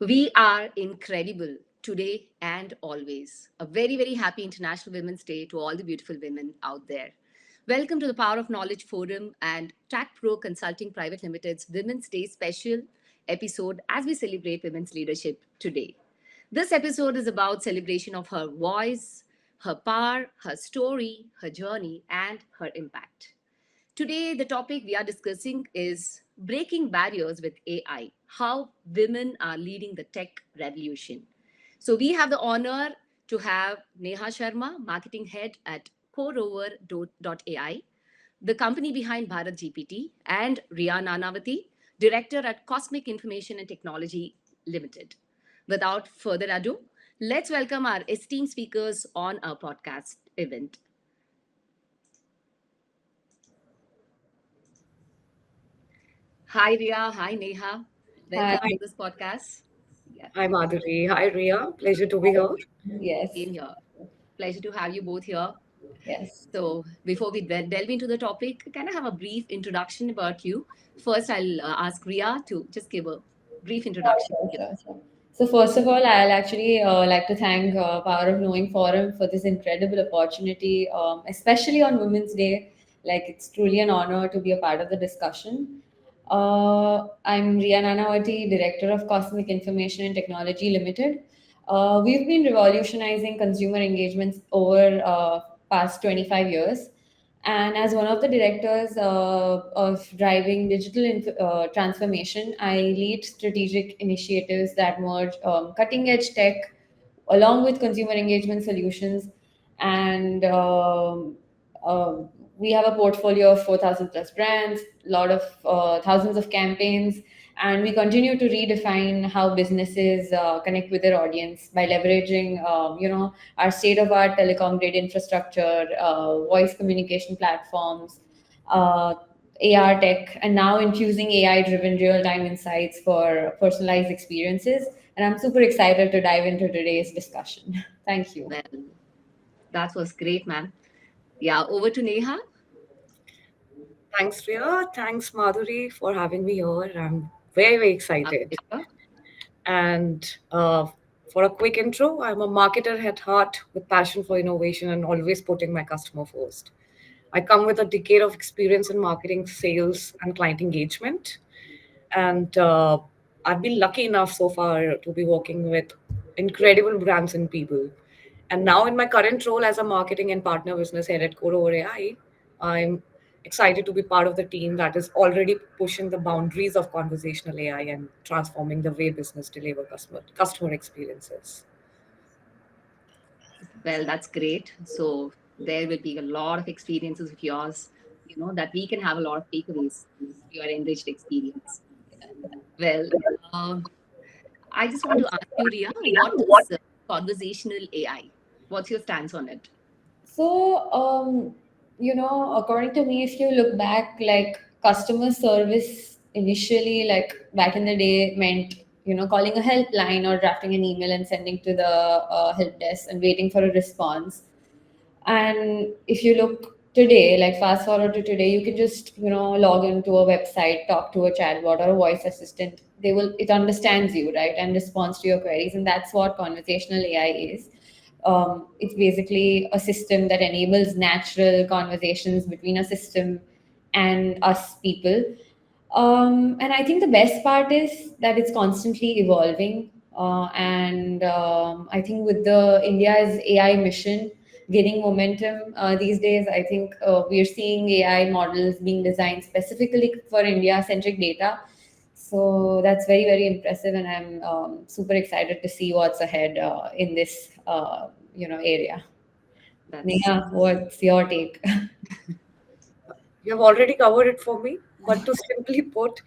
We are incredible today and always. A very, very happy International Women's Day to all the beautiful women out there. Welcome to the Power of Knowledge Forum and TAC Pro Consulting Private Limited's Women's Day special episode as we celebrate women's leadership today. This episode is about celebration of her voice, her power, her story, her journey, and her impact. Today, the topic we are discussing is breaking barriers with AI, how women are leading the tech revolution. So, we have the honor to have Neha Sharma, marketing head at CoRover.ai, the company behind BharatGPT, and Riya Nanavati, director at Cosmic Information and Technology Ltd. Without further ado, let's welcome our esteemed speakers on our podcast event. Hi, Riya. Hi, Neha. Hi, Welcome to this podcast. Yeah, Hi Madhuri. Hi Riya. Pleasure to be here. yes, same here. Pleasure to have you both here. yes. So, before we delve into the topic, can I have a brief introduction about you? First, I'll ask Riya to just give a brief Sure, introduction. sure, sure, sure. So first of all, I'll actually like to thank Power of Knowing Forum for this incredible opportunity, especially on Women's Day. Like it's truly an honor to be a part of the discussion. I'm Riya Nanavati, Director of Cosmic Information and Technology Limited. We've been revolutionizing consumer engagements over past 25 years. And as one of the directors of driving digital transformation, I lead strategic initiatives that merge cutting edge tech along with consumer engagement solutions. And we have a portfolio of 4,000 plus brands, a lot of thousands of campaigns, and we continue to redefine how businesses connect with their audience by leveraging, our state-of-art telecom grade infrastructure, voice communication platforms, uh, AR tech, and now infusing AI-driven real-time insights for personalized experiences. And I'm super excited to dive into today's discussion. Thank you. Well, that was great, ma'am. Yeah, over to Neha. Thanks Riya. Thanks Madhuri for having me here. I'm very Our excited. pleasure. And for a quick intro, I'm a marketer at heart with passion for innovation and always putting my customer first. I come with a decade of experience in marketing, sales, and client engagement. And I've been lucky enough so far to be working with incredible brands and people. And now, in my current role as a marketing and partner business head at CoRover.ai, I'm excited to be part of the team that is already pushing the boundaries of conversational AI and transforming the way business deliver customer experiences. Well, that's great. So, there will be a lot of experiences of yours, that we can have a lot of takeaways, your enriched experience. Well, um, I just want to ask you, Ria, what is conversational AI? What's your stance on it? So, according to me, if you look back, like customer service initially, like back in the day, meant calling a helpline or drafting an email and sending to the help desk and waiting for a response. And if you look today, like fast forward to today, you can just log into a website, talk to a chatbot or a voice assistant. It understands you, right, and responds to your queries, and that's what conversational AI is. It's basically a system that enables natural conversations between a system and us people. And I think the best part is that it's constantly evolving. And I think with the India's AI mission gaining momentum these days, I think we're seeing AI models being designed specifically for India-centric data. So that's very, very impressive, and I'm super excited to see what's ahead in this, area. That's Neha, what's your take? You have already covered it for me, but to simply put,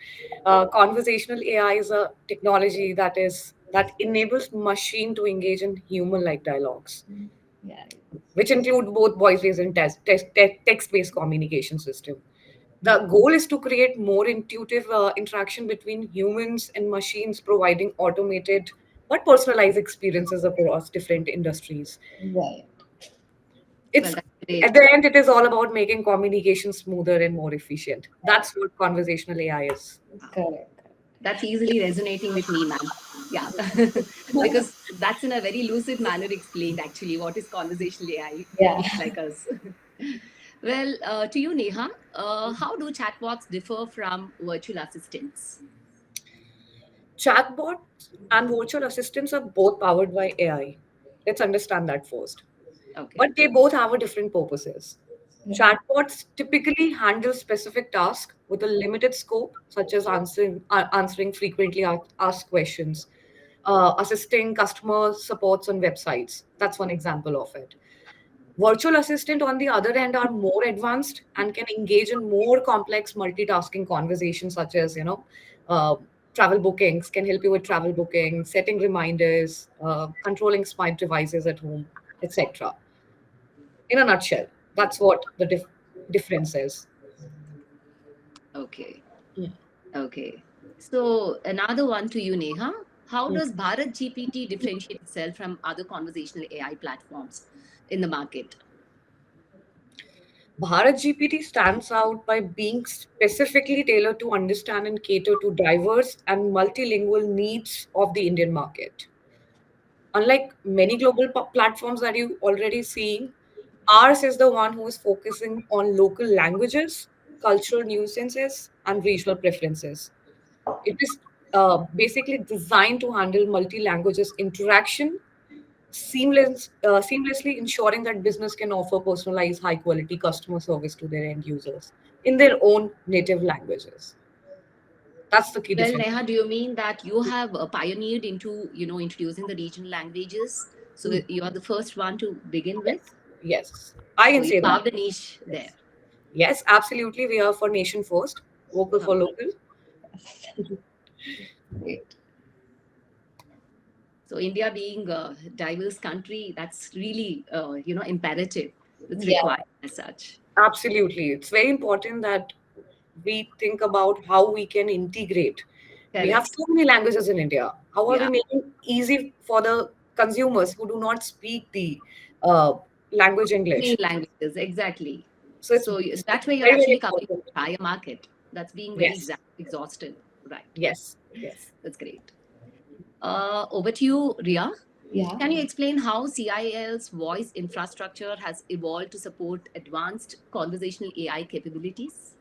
conversational AI is a technology that enables machine to engage in human-like dialogues, Yeah. which include both voice-based and text-based communication system. The goal is to create more intuitive interaction between humans and machines, providing automated but personalized experiences across different industries. Right. well, It's that's At great. the end, it is all about making communication smoother and more efficient. That's what conversational AI is. Wow. Correct. That's easily resonating with me, ma'am. Yeah, because that's in a very lucid manner explained actually what is conversational AI to Yeah. people like us. Well, to you, Neha, how do chatbots differ from virtual assistants? Chatbots and virtual assistants are both powered by AI. Let's understand that first. Okay. But they both have a different purposes. Yeah. Chatbots typically handle specific tasks with a limited scope, such as answering frequently asked questions, assisting customer supports on websites. That's one example of it. Virtual assistant, on the other hand, are more advanced and can engage in more complex multitasking conversations, such as uh, travel bookings. Can help you with travel booking, setting reminders, controlling smart devices at home, etc. In a nutshell, that's what the difference is. Okay. Mm. Okay. So another one to you, Neha. How Mm. does Bharat GPT differentiate itself from other conversational AI platforms in the market? Bharat GPT stands out by being specifically tailored to understand and cater to diverse and multilingual needs of the Indian market. Unlike many global platforms that you already seeing, ours is the one who is focusing on local languages, cultural nuances, and regional preferences. It is basically designed to handle multi-languages interaction seamlessly, ensuring that business can offer personalized, high-quality customer service to their end users in their own native languages. That's the key Well, difference. Neha, do you mean that you have pioneered into, introducing the regional languages? So Mm. you are the first one to begin with. Yes, yes, I So can you say that. carved a niche there. Yes, absolutely. We are for nation first, vocal for Okay. local. Great. So India being a diverse country, that's really, imperative. It's Yeah. required as such. Absolutely. It's very important that we think about how we can integrate. We have Correct. so many languages in India. How are we Yeah. making easy for the consumers who do not speak the uh, language Main English? languages, exactly. So it's So that way you're very, very actually covering important. the entire market. That's being very Yes, exhausted. Right. yes, yes. That's great. Over to you, Ria. Yeah. Can you explain how CIL's voice infrastructure has evolved to support advanced conversational AI capabilities?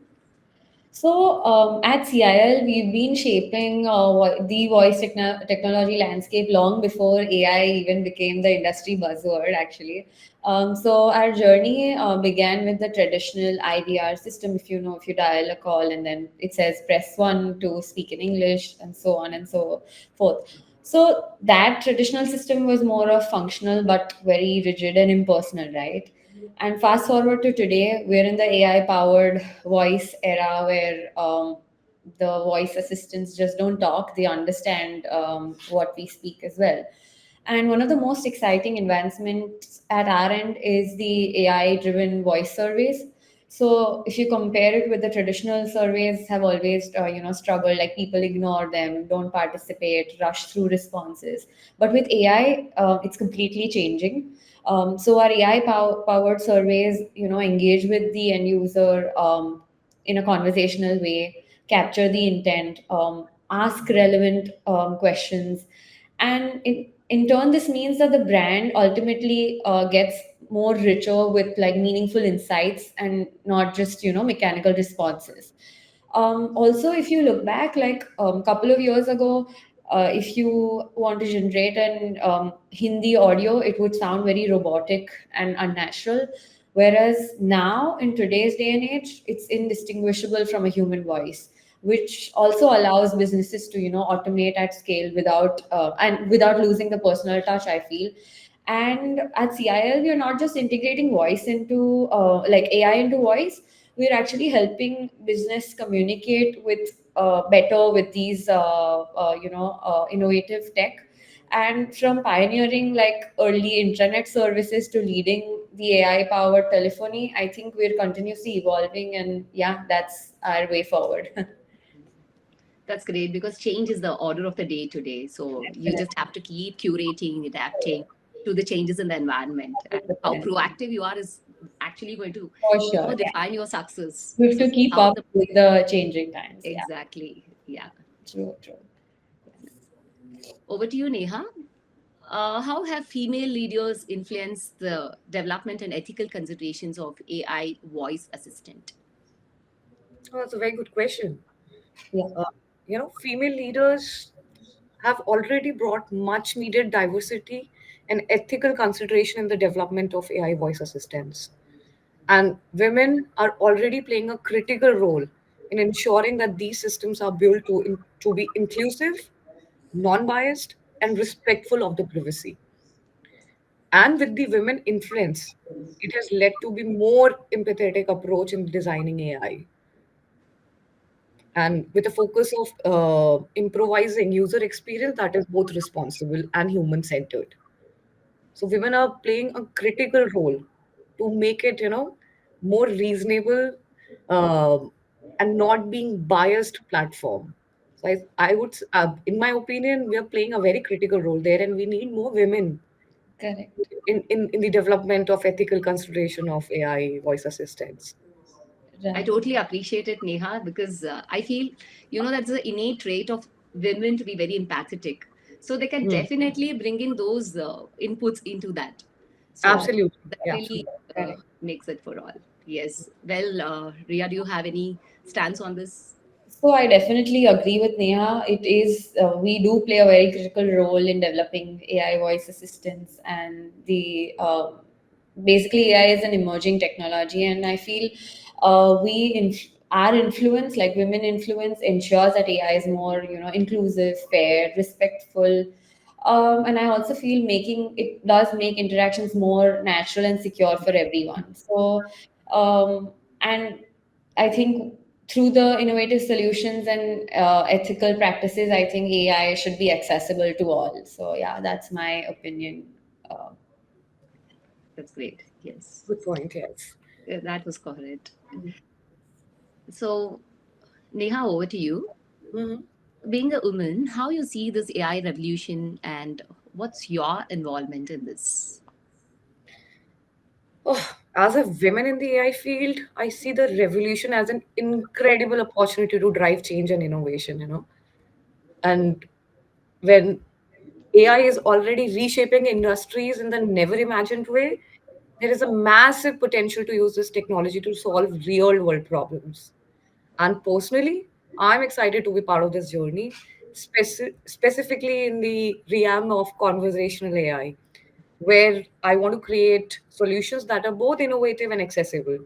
So at CIL, we've been shaping the voice technology landscape long before AI even became the industry buzzword, actually. So our journey began with the traditional IVR system. If you dial a call and then it says press one to speak in English and so on and so forth. So that traditional system was more of functional but very rigid and impersonal, right? And fast forward to today, we're in the AI powered voice era where the voice assistants just don't talk, they understand what we speak as well. And one of the most exciting advancements at our end is the AI driven voice surveys. So if you compare it with the traditional surveys, have always struggled, like people ignore them, don't participate, rush through responses. But with AI, it's completely changing. So our AI powered surveys, engage with the end user in a conversational way, capture the intent, ask relevant questions, and in turn, this means that the brand ultimately gets more richer with like meaningful insights and not just mechanical responses. Also, if you look back, like a couple of years ago, if you want to generate an Hindi audio, it would sound very robotic and unnatural. Whereas now, in today's day and age, it's indistinguishable from a human voice, which also allows businesses to automate at scale without losing the personal touch, I feel. And at CIL, we are not just integrating voice into like AI into voice. We're actually helping business communicate with better with these innovative tech. And from pioneering like early intranet services to leading the AI powered telephony, I think we're continuously evolving, and yeah, that's our way forward. That's great because change is the order of the day today. So you just have to keep curating, adapting to the changes in the environment. And how 100%. proactive you are is actually going to, For sure. Yeah. define your success. We have to keep How up the with the changing times. Yeah. exactly, yeah. True, true. Over to you, Neha. How have female leaders influenced the development and ethical considerations of AI voice assistant? Oh, that's a very good question. Yeah, Uh, Female leaders have already brought much needed diversity and ethical consideration in the development of AI voice assistants. And women are already playing a critical role in ensuring that these systems are built to be inclusive, non biased, and respectful of the privacy. And with the women influence, it has led to be more empathetic approach in designing AI, and with a focus of improvising user experience that is both responsible and human centered. So women are playing a critical role to make it, more reasonable, um, and not being biased platform. So I would, in my opinion, we are playing a very critical role there, and we need more women correct. in the development of ethical consideration of AI voice assistants. I Right. totally appreciate it, Neha, because I feel, that's the innate trait of women to be very empathetic. So they can Hmm. definitely bring in those inputs into that. So Absolutely. that Yeah. really Correct. makes it for all. Yes. Well, Ria, do you have any stance on this? So I definitely agree with Neha. It is we do play a very critical role in developing AI voice assistants, and the basically AI is an emerging technology, and I feel our influence, like women influence, ensures that AI is more inclusive, fair, respectful. And I also feel making it does make interactions more natural and secure for everyone. So, and I think through the innovative solutions and ethical practices, I think AI should be accessible to all. So yeah, that's my opinion. Uh, That's great. Yes. Good point. Yes. That was correct. So, Neha, over to you. Mhm. Being a woman, how you see this AI revolution and what's your involvement in this? Oh, as a woman in the AI field, I see the revolution as an incredible opportunity to drive change and innovation, And when AI is already reshaping industries in the never imagined way, there is a massive potential to use this technology to solve real world problems. And personally, I'm excited to be part of this journey, specifically in the realm of conversational AI, where I want to create solutions that are both innovative and accessible.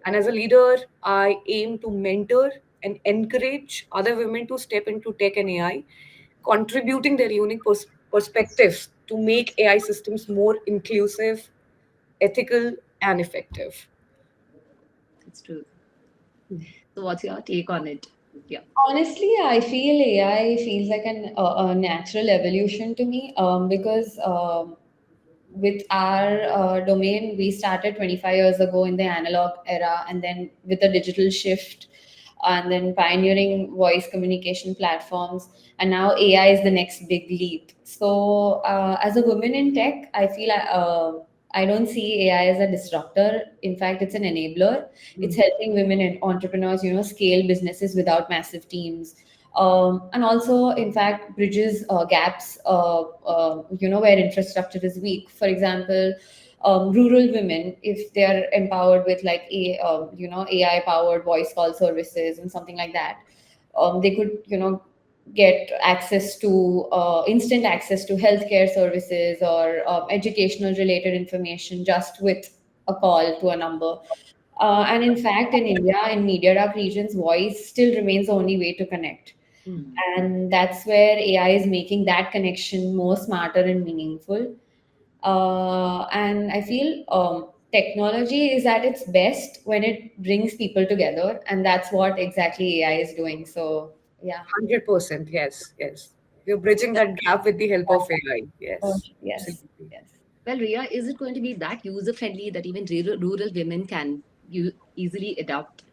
And as a leader, I aim to mentor and encourage other women to step into tech and AI, contributing their unique perspectives to make AI systems more inclusive, ethical, and effective. It's true. So, what's your take on it? Yeah. Honestly, I feel AI feels like a natural evolution to me because with our domain, we started 25 years ago in the analog era, and then with a digital shift, and then pioneering voice communication platforms, and now AI is the next big leap. So, as a woman in tech, I don't see AI as a disruptor. In fact, it's an enabler. It's Mm. helping women and entrepreneurs, scale businesses without massive teams. And also, in fact, bridges gaps, where infrastructure is weak. For example, rural women, if they are empowered with like AI powered voice call services and something like that, they could get access to instant access to healthcare services or educational related information just with a call to a number. And in fact, in India, in media dark regions, voice still remains the only way to connect. Mm. And that's where AI is making that connection more smarter and meaningful. And I feel technology is at its best when it brings people together, and that's what exactly AI is doing. So, yeah. 100%. Yes. Yes. We're bridging that gap with the help of AI. Oh, Yes. yes. Absolutely. Yes. Well, Ria, is it going to be that user friendly that even rural women can easily adopt?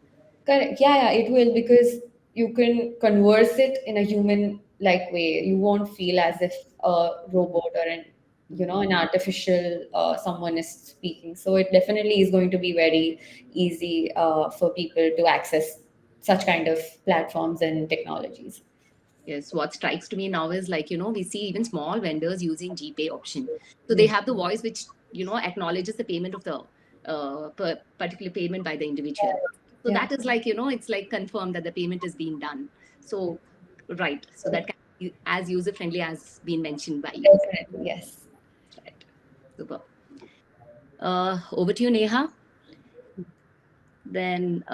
Correct. Yeah, yeah, it will because you can converse it in a human like way. You won't feel as if a robot or an artificial someone is speaking. So it definitely is going to be very easy for people to access such kind of platforms and technologies. Yes, what strikes to me now is like, we see even small vendors using GPay option. So they Mm. have the voice which, acknowledges the payment of the particular payment by the individual. So Yeah, that is like, it's like confirmed that the payment is being done. So, right. So that can be as user friendly as been mentioned by you. definitely. Yes. Right. Super. Over to you, Neha. Then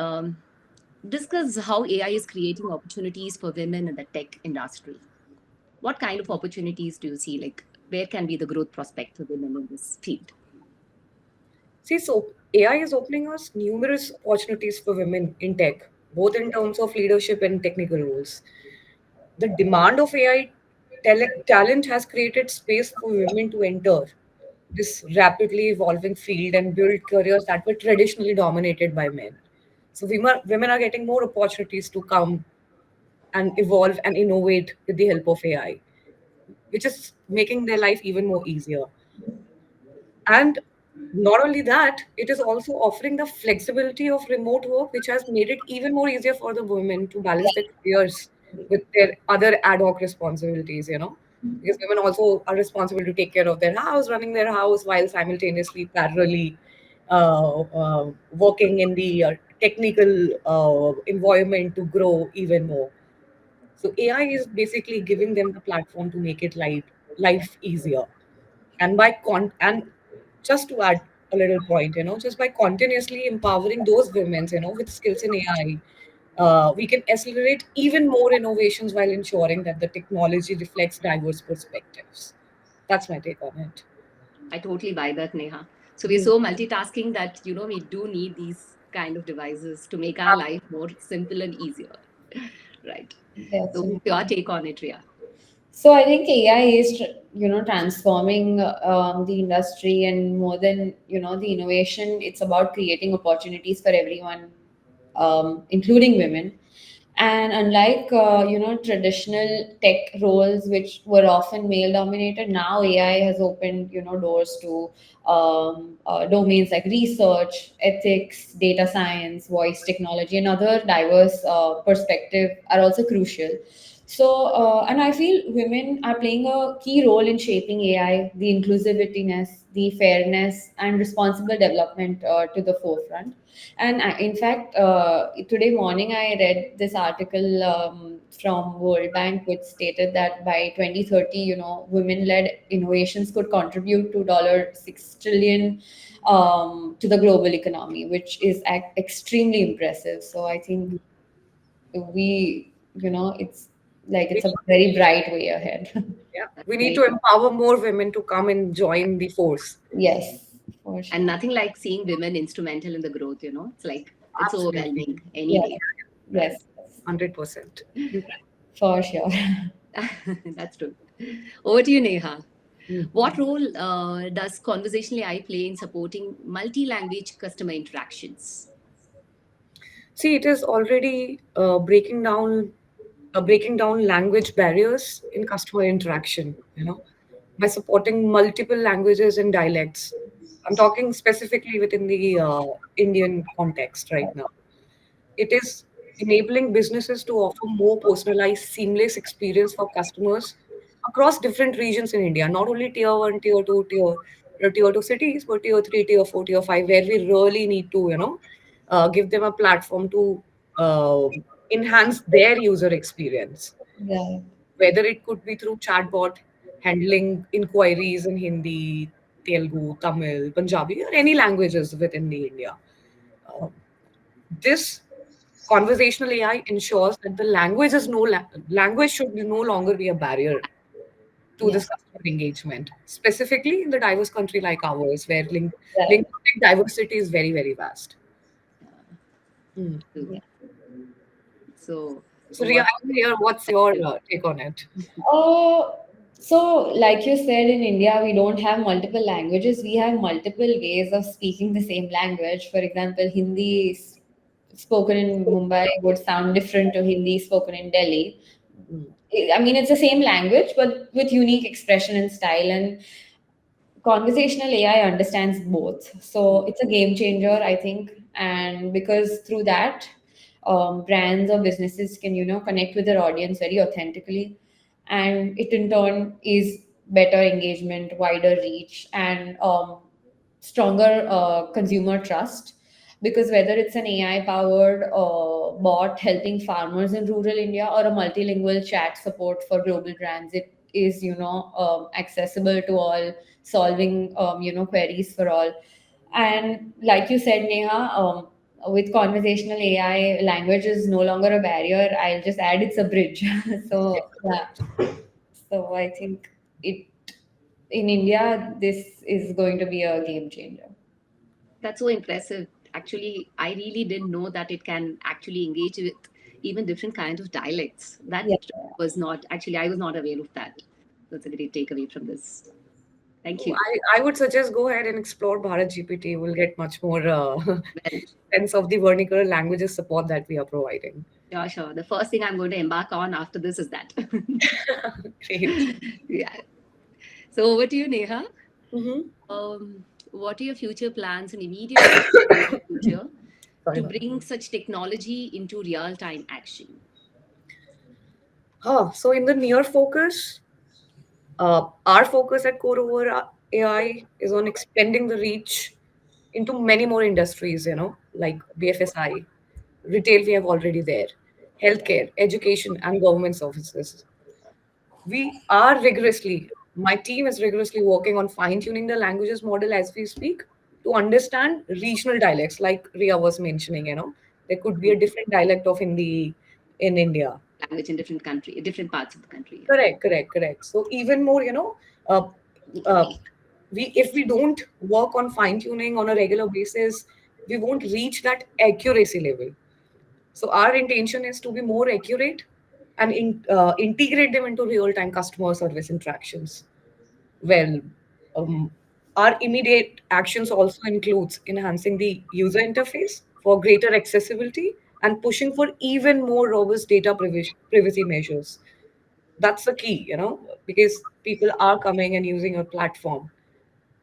discuss how AI is creating opportunities for women in the tech industry. What kind of opportunities do you see? Like, where can be the growth prospect for women in this field? See, so AI is opening us numerous opportunities for women in tech, both in terms of leadership and technical roles. The demand of AI talent has created space for women to enter this rapidly evolving field and build careers that were traditionally dominated by men. So women are getting more opportunities to come and evolve and innovate with the help of AI, which is making their life even more easier. And not only that, it is also offering the flexibility of remote work, which has made it even more easier for the women to balance their careers with their other ad hoc responsibilities, because women also are responsible to take care of their house, running their house while simultaneously, parallelly working in the technical environment to grow even more. So AI is basically giving them the platform to make it life easier. And and just to add a little point, just by continuously empowering those women, with skills in AI, we can accelerate even more innovations while ensuring that the technology reflects diverse perspectives. That's my take on it. I totally buy that, Neha. So we're Mhm. so multitasking that, we do need these kind of devices to make our life more simple and easier. Right. So what's your Definitely. take on it, Ria? So I think AI is, transforming the industry, and more than the innovation, it's about creating opportunities for everyone, including women. And unlike traditional tech roles, which were often male dominated, now AI has opened doors to domains like research, ethics, data science, voice technology, and other diverse perspective are also crucial. So, and I feel women are playing a key role in shaping AI, the inclusivityness, the fairness, and responsible development to the forefront. And in fact, today morning I read this article from World Bank, which stated that by 2030, women-led innovations could contribute to $6 trillion to the global economy, which is extremely impressive. So I think it's like We, it's a very bright way ahead. yeah, That's we need great. to empower more women to come and join the force. Yes, for And sure. nothing like seeing women instrumental in the growth, It's like, it's Absolutely. overwhelming any Yeah. day. Right. Yes, yes, 100%. for sure. That's true. Over to you, Neha. Mm. What role does conversational AI play in supporting multi-language customer interactions? See, it is already breaking down language barriers in customer interaction, by supporting multiple languages and dialects. I'm talking specifically within the Indian context right now. It is enabling businesses to offer more personalized, seamless experience for customers across different regions in India, not only tier one, tier two, tier two cities, but tier three, tier four, tier five, where we really need to, give them a platform to uh, enhance their user experience, Yeah. whether it could be through chatbot handling inquiries in Hindi, Telugu, Tamil, Punjabi, or any languages within the India. Uh, this conversational AI ensures that the language should no longer be a barrier to Yeah. this customer engagement, specifically in the diverse country like ours, where Right. linguistic diversity is very, very vast. Hmm. Too. Yeah. So, So, Ria, what? I want to hear what's your take on it. Uh, so, like you said, in India, we don't have multiple languages. We have multiple ways of speaking the same language. For example, spoken in Mumbai would sound different to Hindi spoken in Delhi. Hmm. I mean, it's the same language, but with unique expression and style. And conversational AI understands both. So it's a game changer, I think. And because through that, brands or businesses can, connect with their audience very authentically, and it in turn is better engagement, wider reach, and stronger consumer trust. Because whether it's an AI powered bot helping farmers in rural India or a multilingual chat support for global brands, it is, accessible to all, solving queries for all. And like you said, Neha, with conversational AI, language is no longer a barrier. I'll just add it's a bridge. So yeah, so I think it in India, this is going to be a game changer. That's so impressive. Actually, I really didn't know that it can actually engage with even different kinds of dialects. That Yeah. was not, actually, I was not aware of that. That's a great takeaway from this. Thank So you. I would suggest go ahead and explore BharatGPT. We'll get much more Well, sense of the vernacular languages support that we are providing. yeah, sure. The first thing I'm going to embark on after this is that. Great. Yeah. So over to you, Neha. Mm-hmm. What are your future plans and immediate focus in the future Sorry to about that. bring such technology into real-time action? So in the near focus, our focus at CoRover AI is on expanding the reach into many more industries, like BFSI, retail we have already there, healthcare, education, and government services. My team is rigorously working on fine-tuning the languages model as we speak to understand regional dialects, like Ria was mentioning, there could be a different dialect of Hindi in India. Language in different country, different parts of the country. Correct, correct, correct. So even more, uh, uh, we if we don't work on fine tuning on a regular basis, we won't reach that accuracy level. So our intention is to be more accurate and integrate them into real time customer service interactions. Well, um, our immediate actions also includes enhancing the user interface for greater accessibility and pushing for even more robust data privacy measures. That's the key, because people are coming and using your platform.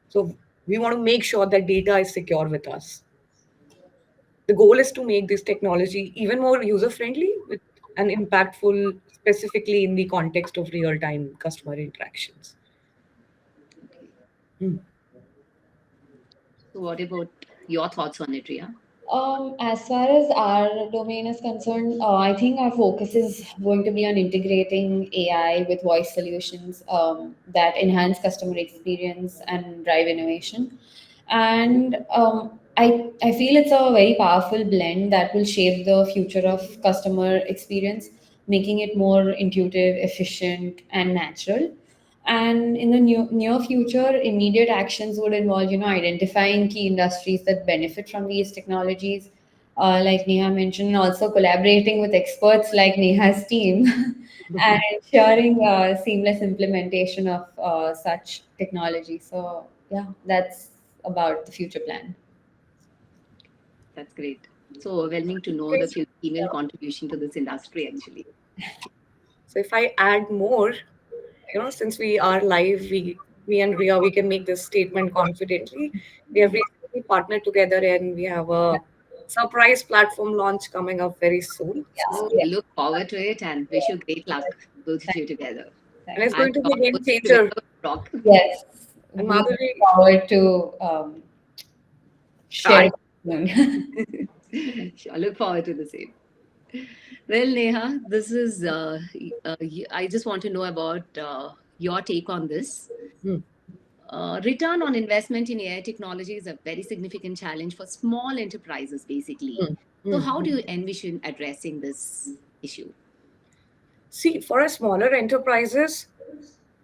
So we want to make sure that data is secure with us. The goal is to make this technology even more user friendly with and impactful, specifically in the context of real time customer interactions. Okay. Hmm. So, what about your thoughts on it, Ria? As far as our domain is concerned, I think our focus is going to be on integrating AI with voice solutions that enhance customer experience and drive innovation. And I feel it's a very powerful blend that will shape the future of customer experience, making it more intuitive, efficient, and natural. And in the near future, immediate actions would involve, identifying key industries that benefit from these technologies, like Neha mentioned, and also collaborating with experts like Neha's team, and ensuring seamless implementation of such technology. So, yeah, that's about the future plan. That's great. So overwhelming to know the female contribution to this industry, actually. So if I add more, since we are live, me and Ria, we can make this statement confidently. We have recently partnered together and we have a surprise platform launch coming up very soon. Oh, Yeah, we look forward to it and wish you great luck, both of thank you together. And thank it's you. I'm going to be sure a game both together changer. will rock. Yes, And we look Madhuri, forward to I sharing soon. Sure, look forward to the same. Well, Neha, this is, I just want to know about your take on this. hmm, Return on investment in AI technology is a very significant challenge for small enterprises, basically. hmm, So, hmm. how do you envision addressing this issue? See, for a smaller enterprises,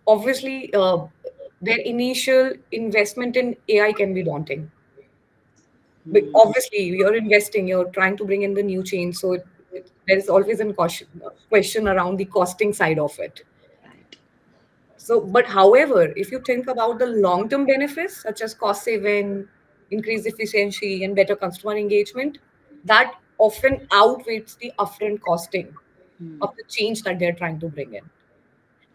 obviously, their initial investment in AI can be daunting. But Hmm, obviously, you're investing, you're trying to bring in the new change, so there is always a question around the costing side of it. right. So, but however, if you think about the long-term benefits such as cost saving, increased efficiency, and better customer engagement, that often outweighs the upfront costing Hmm. of the change that they're trying to bring in.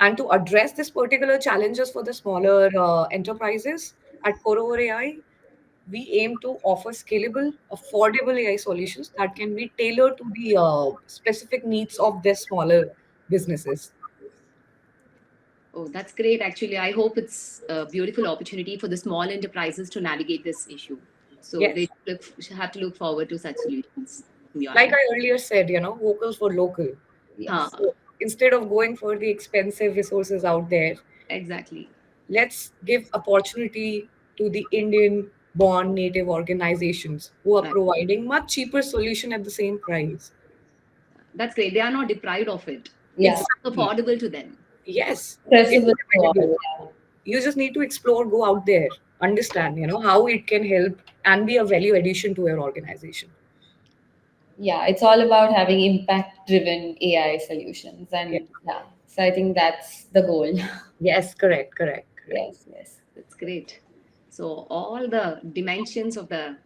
And to address this particular challenges for the smaller enterprises at CoRover.ai, we aim to offer scalable, affordable AI solutions that can be tailored to the specific needs of their smaller businesses. Oh, that's great. Actually, I hope it's a beautiful opportunity for the small enterprises to navigate this issue. So Yes. they should have to look forward to such solutions from your Like end. I earlier said, vocal for local. Huh, Yes. So instead of going for the expensive resources out there, exactly. let's give opportunity to the Indian born native organizations who are Right. providing much cheaper solution at the same price. That's great. They are not deprived of it. It's Yeah. Exactly. affordable to them. Yes, it's Accessible to available. all. Yeah. You just need to explore, go out there, understand, how it can help and be a value addition to your organization. Yeah, it's all about having impact driven AI solutions. Yeah. And yeah, so I think that's the goal. Yes, correct, correct, correct. Yes, yes. That's great. So all the dimensions of the,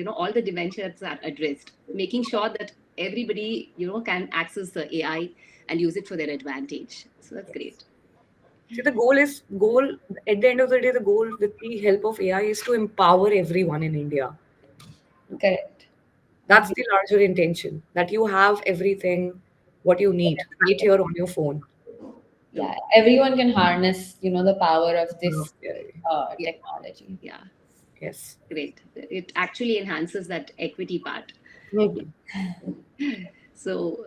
all the dimensions are addressed, making sure that everybody, can access the AI and use it for their advantage. So that's Yes. great. See, the goal at the end of the day, the goal with the help of AI is to empower everyone in India. Correct. That's the larger intention, that you have everything what you need right here on your phone. True. Yeah, everyone can harness, the power of this Okay. Yeah. technology. Yeah. Yes. Great. It actually enhances that equity part. Mhm. So,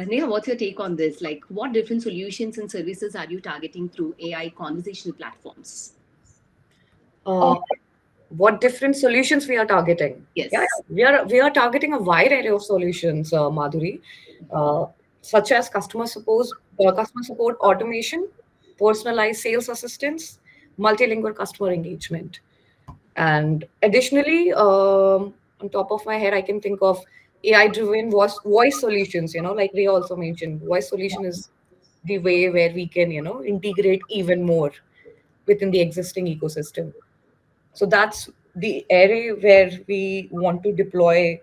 Neha, what's your take on this? Like, what different solutions and services are you targeting through AI conversational platforms? Oh, Uh, what different solutions we are targeting? Yeah, Yes. yeah, we are targeting a wide array of solutions, Madhuri, uh, such as customer support automation, personalized sales assistance, multilingual customer engagement. And additionally, on top of my head, I can think of AI-driven voice solutions. Like Ray also mentioned, voice solution is the way where we can, integrate even more within the existing ecosystem. So that's the area where we want to deploy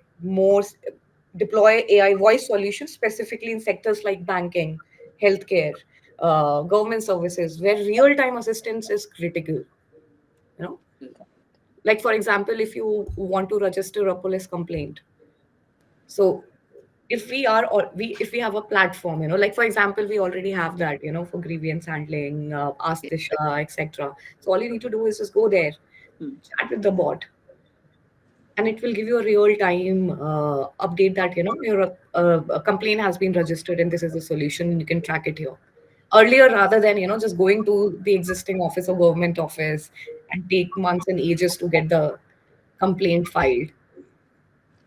AI voice solutions specifically in sectors like banking, healthcare, government services, where real-time assistance is critical. You know, like for example, if you want to register a police complaint, so if we have a platform, like for example, we already have that, for grievance handling, ask disha, etc. So all you need to do is just go there, Hmm. chat with the bot, and it will give you a real time update that a complaint has been registered and this is the solution, and you can track it here earlier, rather than just going to the existing office or government office and take months and ages to get the complaint filed.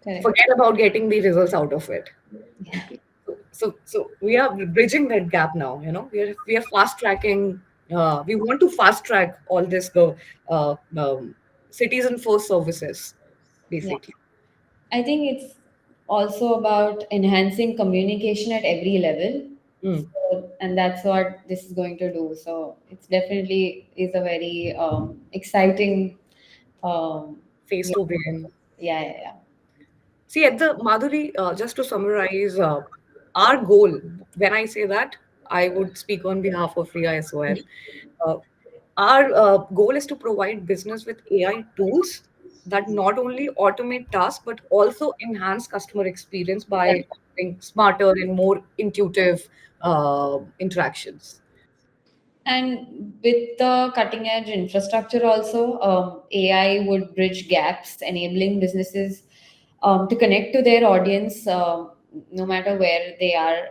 correct. Forget about getting the results out of it. Okay. So we are bridging that gap now. We are fast tracking. We want to fast track all this citizen first services, Yeah. basically. I think it's also about enhancing communication at every level. Mm. So, and that's what this is going to do. So it's definitely is a very exciting, um, Phase yeah, to begin. yeah, yeah, yeah. See, at the Madhuri, just to summarize, our goal, when I say that, I would speak on behalf of Riya as well. Uh, our goal is to provide business with AI tools that not only automate tasks but also enhance customer experience by offering smarter and more intuitive interactions. And with the cutting edge infrastructure, also, AI would bridge gaps, enabling businesses to connect to their audience no matter where they are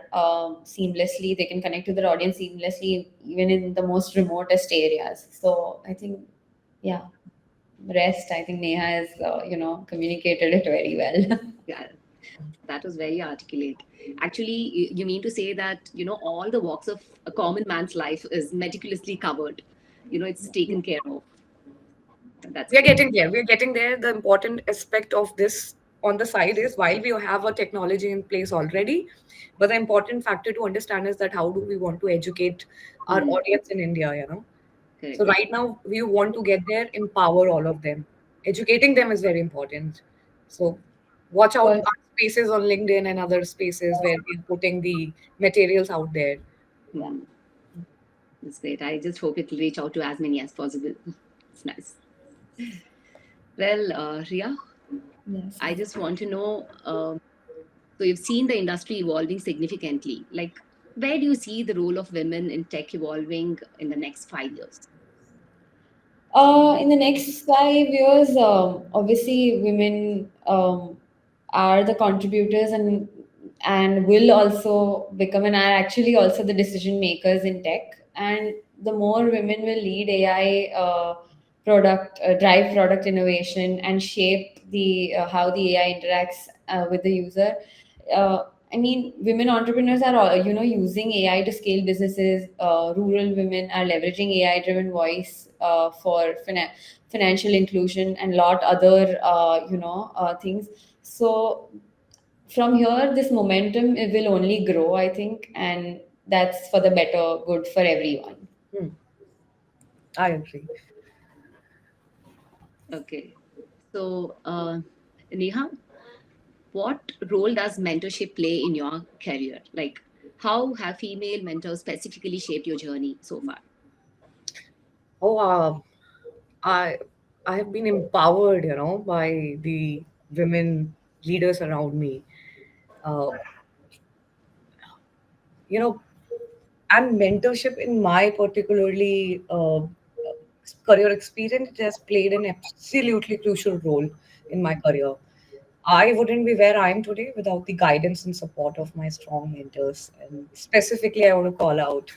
seamlessly. They can connect to their audience seamlessly, even in the most remotest areas. So I think, yeah, rest, I think Neha has, communicated it very well. Yeah, that was very articulate. Actually, you mean to say that, all the walks of a common man's life is meticulously covered. It's taken care of. That's We are great. getting there. We are getting there. The important aspect of this on the side is, while we have a technology in place already, but the important factor to understand is that how do we want to educate our Hmm. audience in India, So Correct. right now we want to get there, empower all of them. Educating them is very important. So watch out But our spaces on LinkedIn and other spaces where we are putting the materials out there. yeah. Hmm. That's great. I just hope it will reach out to as many as possible. It's nice. Well, Ria, Yes. I just want to know. So you've seen the industry evolving significantly. Like, where do you see the role of women in tech evolving in the next 5 years? In the next 5 years, obviously, women are the contributors and will also become and are actually also the decision makers in tech. And the more women will lead AI drive product innovation and shape the how the AI interacts with the user. Uh, I mean, women entrepreneurs are all, using AI to scale businesses. Rural women are leveraging AI-driven voice for financial inclusion and lot other, things. So from here, this momentum it will only grow, I think, and that's for the better good for everyone. Hmm, I agree. Okay. So, Neha, what role does mentorship play in your career? Like, how have female mentors specifically shaped your journey so far? Oh, I I have been empowered, by the women leaders around me. Uh, you know, and mentorship in my particularly career experience, it has played an absolutely crucial role in my career. I wouldn't be where I am today without the guidance and support of my strong mentors. And specifically, I want to call out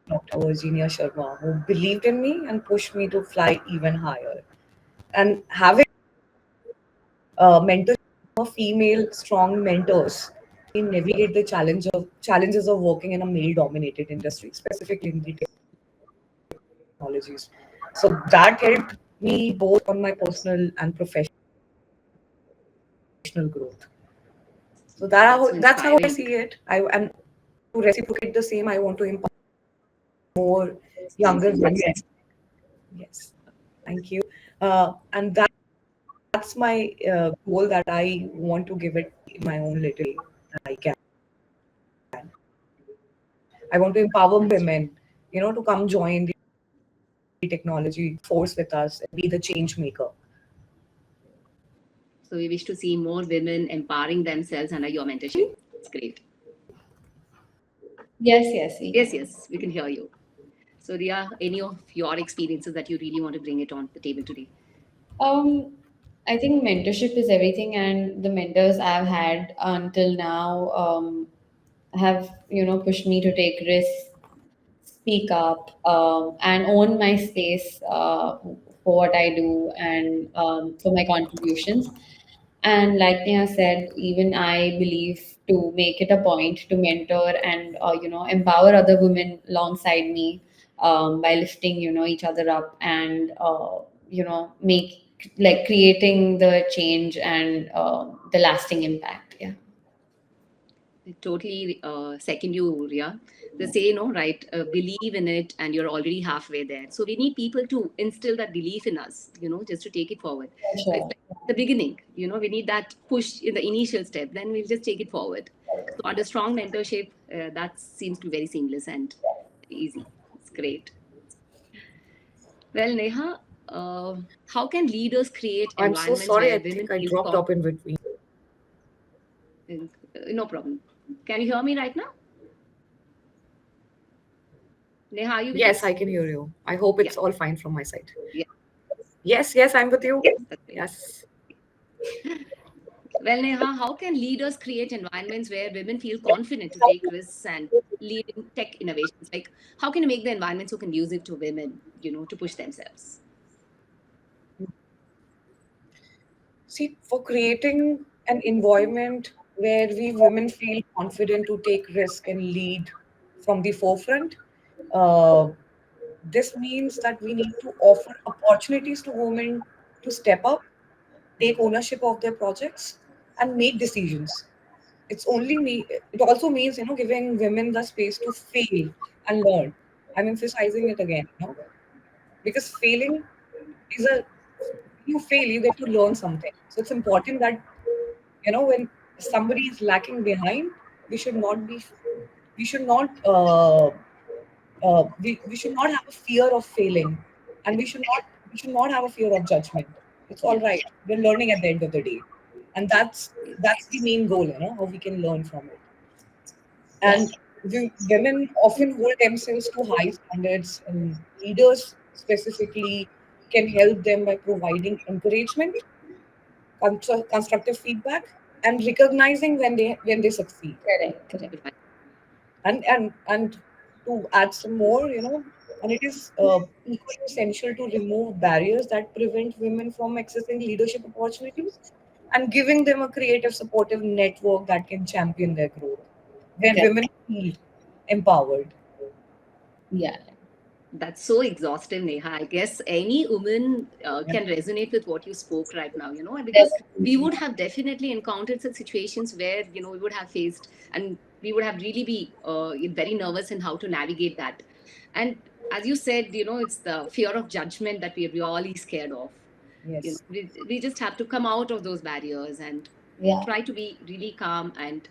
Dr. Virginia Sharma, who believed in me and pushed me to fly even higher. And having mentorship from a female strong mentors navigate the challenges of working in a male dominated industry, specifically in the technologies. So that helped me both on my personal and professional growth. So that's how I That's so see it. inspiring. And to reciprocate the same, I want to empower more younger women. Yes, thank you. And that's my goal, that I want to give it in my own little way that I can. I want to empower women, to come join the technology force with us and be the change maker. So, we wish to see more women empowering themselves under your mentorship. It's great. Yes, yes, we Yes, can. yes, we can hear you. So, Ria, any of your experiences that you really want to bring it on the table today? Um, I think mentorship is everything, and the mentors I've had until now have pushed me to take risks, speak up, and own my space for what I do and for my contributions. And like Neha said, even I believe to make it a point to mentor and empower other women alongside me by lifting each other up and make like creating the change and the lasting impact. Yeah. I totally second you, Ria. They say, no, right, believe in it and you're already halfway there. So we need people to instill that belief in us, just to take it forward. For It's sure. like the beginning, we need that push in the initial step, then we'll just take it forward. So under strong mentorship, that seems to be very seamless and easy. It's great. Well, Neha, how can leaders create I'm so environments sorry. I where women think I feel dropped up in between. confident? No problem. Can you hear me right now? Neha, are you with Yes, us? I can hear you. I hope Yeah. it's all fine from my side. Yeah, Yes, yes, I'm with you. that's great. Yes. Well, Neha, how can leaders create environments where women feel confident to take risks and lead in tech innovations? Like, how can you make the environment so conducive to women, to push themselves? See, for creating an environment where we women feel confident to take risk and lead from the forefront, uh, this means that we need to offer opportunities to women to step up, take ownership of their projects, and make decisions. It also means, giving women the space to fail and learn. I'm emphasizing it again, because failing is a you fail, you get to learn something. So it's important that, when somebody is lacking behind, we should not be we should not we should not have a fear of failing, and we should not We should not have a fear of judgment. It's all Yeah. right. We're learning at the end of the day, and that's the main goal. How we can learn from it. Yeah. And women often hold themselves to high standards, and leaders specifically can help them by providing encouragement, constructive feedback, and recognizing when they succeed. Correct. Correct. Right. And to add some more, and it is equally essential to remove barriers that prevent women from accessing leadership opportunities and giving them a creative supportive network that can champion their growth, where Correct. women feel empowered. Yeah. That's so exhaustive, Neha. I guess any woman Yeah. can resonate with what you spoke right now, because we Definitely. would have definitely encountered such situations where, we would have faced, and we would have really be very nervous in how to navigate that. And as you said, it's the fear of judgment that we're really scared of. Yes. We just have to come out of those barriers and Yeah. try to be really calm and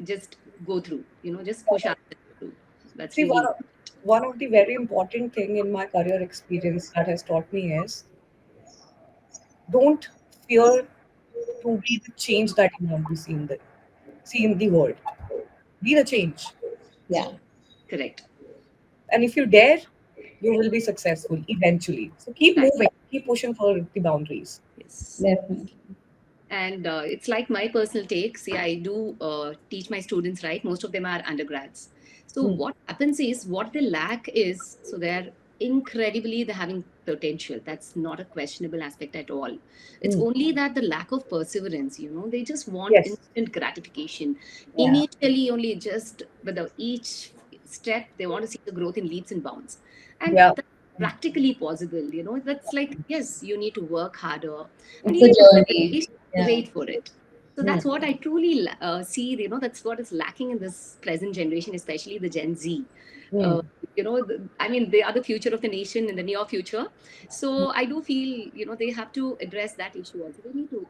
just go through, just push ourselves through. That's See, really one of the very important thing in my career experience that has taught me is don't fear to be the change that you want to see in the world. Be the change. Yeah. correct. And if you dare, you will be successful eventually. So keep Right. moving, keep pushing for the boundaries. Yes. Definitely. And it's like my personal take. See, I do teach my students, right? Most of them are undergrads. So Hmm. what happens is what they lack is, so they're incredibly, they're having potential. That's not a questionable aspect at all. It's Hmm. only that the lack of perseverance, they just want Yes. instant gratification. Yeah. Initially, only just with each step, they want to see the growth in leaps and bounds. And Yeah. that's practically possible, that's like, yes, you need to work harder and It's you a need to have journey. patience to Yeah. wait for it. So Hmm. that's what I truly see. That's what is lacking in this present generation, especially the Gen Z. Uh, Hmm. I mean, they are the future of the nation in the near future. So I do feel, they have to address that issue also. They need to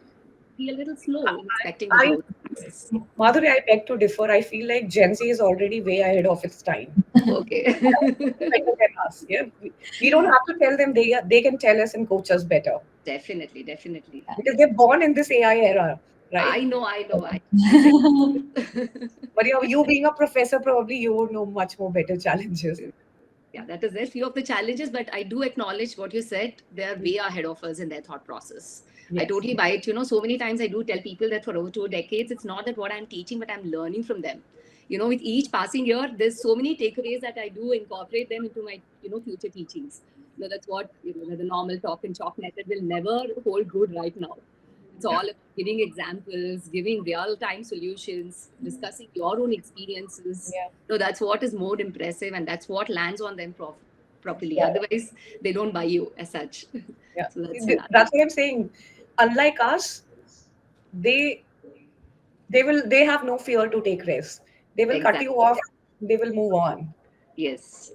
be a little slow in expecting the I, growth process. Madhuri, I beg to differ. I feel like Gen Z is already way ahead of its time. Okay. Better than us. Yeah, we don't have to tell them. They can tell us and coach us better Definitely, definitely. because they're born in this AI era, right? I know. I completely agree with But you being a professor, probably you would know much more better challenges. this. Yeah, that is there. Few of the challenges, but I do acknowledge what you said. They are way ahead of us in their thought process. I Yes. totally buy it. So many times I do tell people that for over 2 decades, it's not that what I'm teaching, but I'm learning from them. With each passing year, there's so many takeaways that I do incorporate them into my, future teachings. That's what, the normal talk and chalk method will never hold good right now. It's all about giving examples, giving real time solutions, discussing your own experiences. Yeah. No, that's what is more impressive, and that's what lands on them properly. Yeah. Otherwise, they don't buy you as such. Yeah. So that's another. That's what I'm saying. Unlike us, they they have no fear to take risks. They will cut you Exactly. off. They will move on. Yes.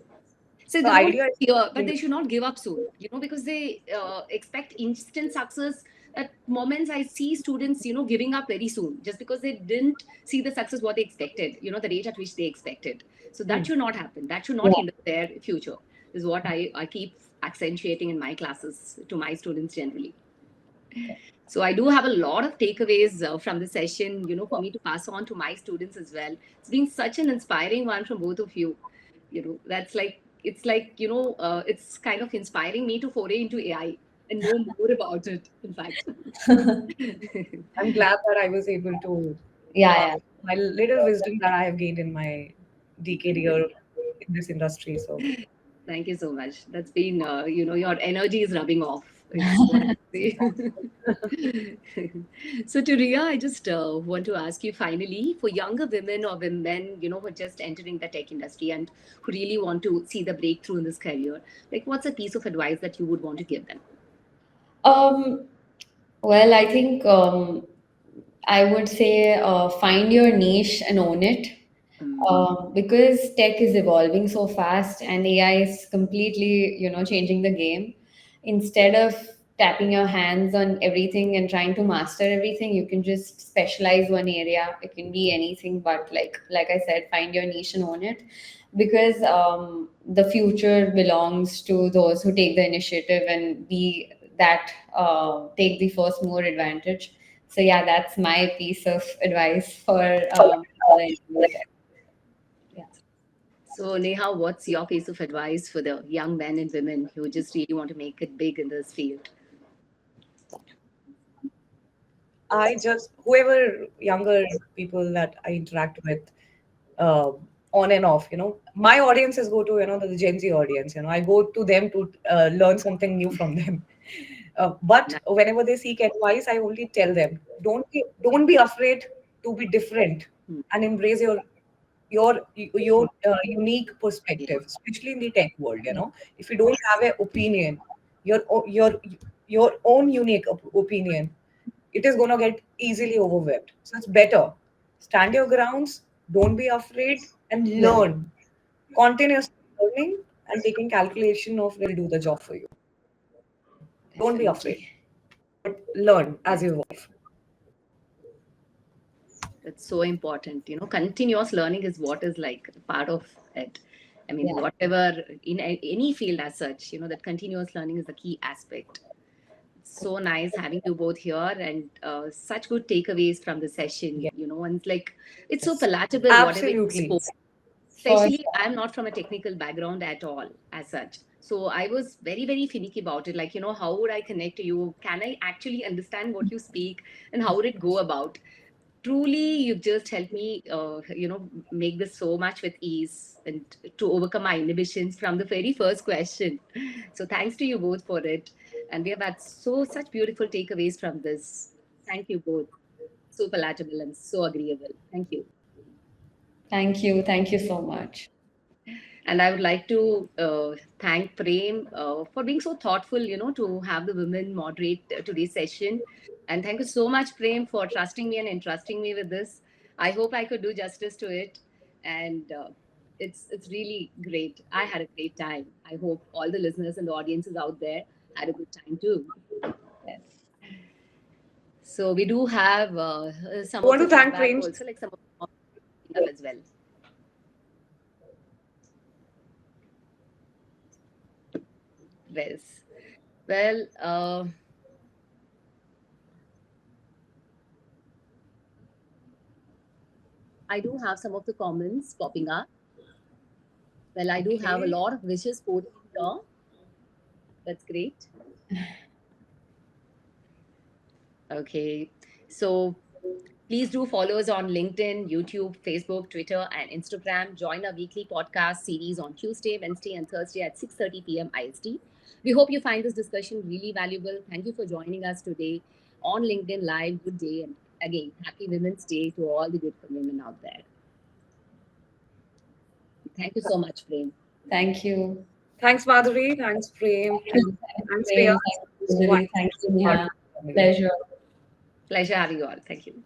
So The they don't idea is fear, but to they should not give up soon, because they expect instant success. At moments, I see students, giving up very soon just because they didn't see the success what they expected, the rate at which they expected. So that Hmm. should not happen. That should not Yeah. hinder their future. This is what I keep accentuating in my classes to my students generally. So I do have a lot of takeaways from the session, for me to pass on to my students as well. It's been such an inspiring one from both of you. That's like, it's like, it's kind of inspiring me to foray into AI and know more about it, in fact. I'm glad that I was able to Yeah. pass Yeah. my little wisdom that I have gained in my decade year in this industry. So Thank you so much. That's been, your energy is rubbing off, is what I say. So, to Riya, I just want to ask you finally, for younger women or women, who are just entering the tech industry and who really want to see the breakthrough in this career, like what's a piece of advice that you would want to give them? Um, well, I think I would say find your niche and own it. Mm, Because tech is evolving so fast and AI is completely, changing the game. Instead of tapping your hands on everything and trying to master everything. You can just specialize one area. It can be anything, but like I said, find your niche and own it, because the future belongs to those who take the initiative and be that take the first mover advantage. So yeah, that's my piece of advice for people in the tech. Yeah. So, Neha, what's your piece of advice for the young men and women who just really want to make it big in this field? I just, whoever younger people that I interact with, uh, on and off, my audiences go to, the Gen Z audience. I go to them to learn something new from them. But Nice. whenever they seek advice, I only tell them, don't be afraid to be different Hmm. and embrace your unique Yeah. perspective, especially in the tech world. If you don't have an opinion, your own unique opinion, it is going to get easily overwhelmed. So it's better, stand your grounds, don't be afraid, and Yeah, learn. Continuously learning and taking calculation of will do the job for you. Don't be afraid, definitely. but learn as Yes. you evolve. That's so important. Continuous learning is what is like part of it. I mean, Yeah. whatever in any field as such, that continuous learning is the key aspect. So nice having you both here, and such good takeaways from the session. Yes, And it's like it's so palatable, whatever you absolutely. spoke. For Especially, sure. I'm not from a technical background at all, as such. So I was very, very finicky about it. Like, how would I connect to you? Can I actually understand what you speak, and how would it go about? Truly, you've just helped me make this so much with ease and to overcome my inhibitions from the very first question. So thanks to you both for it, and we have had such beautiful takeaways from this. Thank you both. So palatable and so agreeable. Thank you. Thank you. Thank you so much. And I would like to thank Prem for being so thoughtful, to have the women moderate today's session. And thank you so much, Prem, for trusting me and entrusting me with this. I hope I could do justice to it. And it's really great. I had a great time. I hope all the listeners and the audiences out there had a good time too. Yes. So we do have some I of want the to thank feedback Prem. also, like some of the comments up as well. Yes. Well, I do have some of the comments popping up. Well, I do have a Okay. lot of wishes pouring in here. That's great. Okay. So please do follow us on LinkedIn, YouTube, Facebook, Twitter, and Instagram. Join our weekly podcast series on Tuesday, Wednesday, and Thursday at 6:30 p.m. IST. We hope you find this discussion really valuable. Thank you for joining us today on LinkedIn Live. Good day. And again, happy Women's Day to all the beautiful women out there. Thank you so much, Prem. Thank you. Thanks, Madhuri. Thanks, Prem. And Thank you, thanks, Priya. Prem. Thank you, So I Madhuri. Thank you, part Neha. of the family. Pleasure. Pleasure having you all. Thank you.